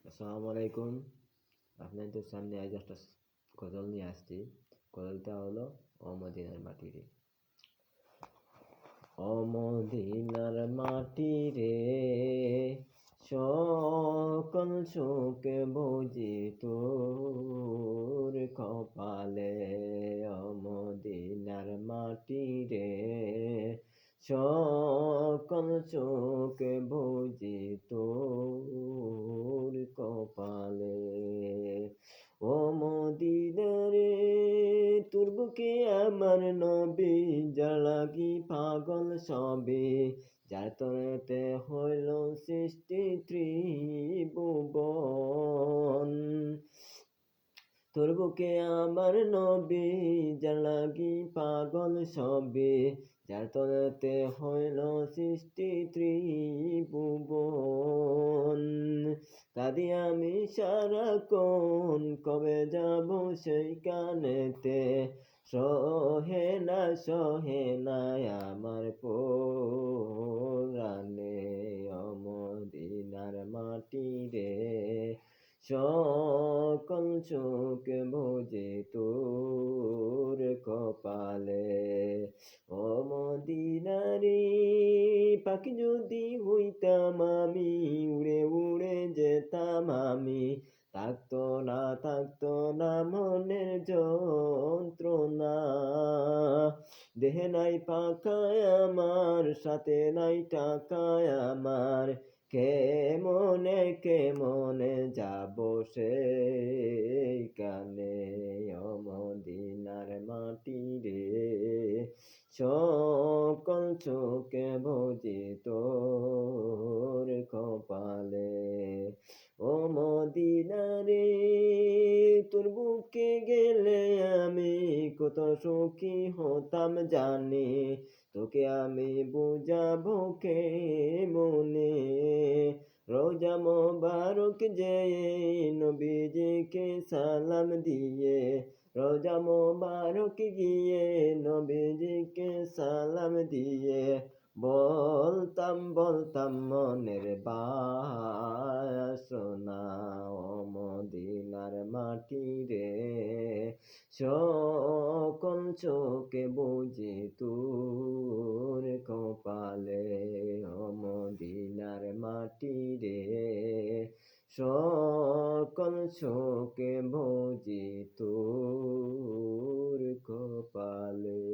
আসসালামু আলাইকুম। আপনাদের সামনে আজ একটা গজল নিয়ে আসছি। গজলটা হলো ও মদিনার মাটি রে। ও মদিনার মাটি রে, সকল সুখ বুঝি তোর কপালে। ও মদিনার মাটি রে, সকল সুখ বুঝি তোর কপালে। ও মদিনা রে, তোর বুকে আমার নবী, যার লাগি পাগল সবে, যার তরেতে হইল সৃষ্টি ত্রিভুবন। তোর বুকে আমার নবী, যার লাগি পাগল সবে, যার তরেতে হইল সৃষ্টি ত্রিভুবন। কাঁদি আমি সারাক্ষণ, কবে যাব সেই কানেতে, সহে না আমার পরাণে। ও মদিনার মাটি রে, সকল সুখ বুঝি তোর কপালে। ও মদিনা রে, পাখি যদি হইতাম আমি, উড়ে উড়ে যেতাম আমি, থাকতো না মনের যন্ত্রণা। দেহে নাই পাখায় আমার, সাথে নাই টাকায় আমার, কেমনে যাব সেইখানে। ও মদিনার মাটি রে, সকল সুখে বুঝি তোর কপালে। ও মদিনা রে, তোর বুকে গেলে আমি কত সুখী হতাম জানি, তোকে আমি বুঝাবো কেমনে। রোজা মোবারক যেয়ে নবীজিকে সালাম দিয়ে, রোজা মোবারক গিয়ে নবীজিকে সালাম দিয়ে, বলতাম মনের বাসনা। ও মদিনার মাটি রে, সকল চোখে বুঝি তোর কপালে। ও মদিনার মাটি রে, সকল চোখে বুঝি তোর কপালে।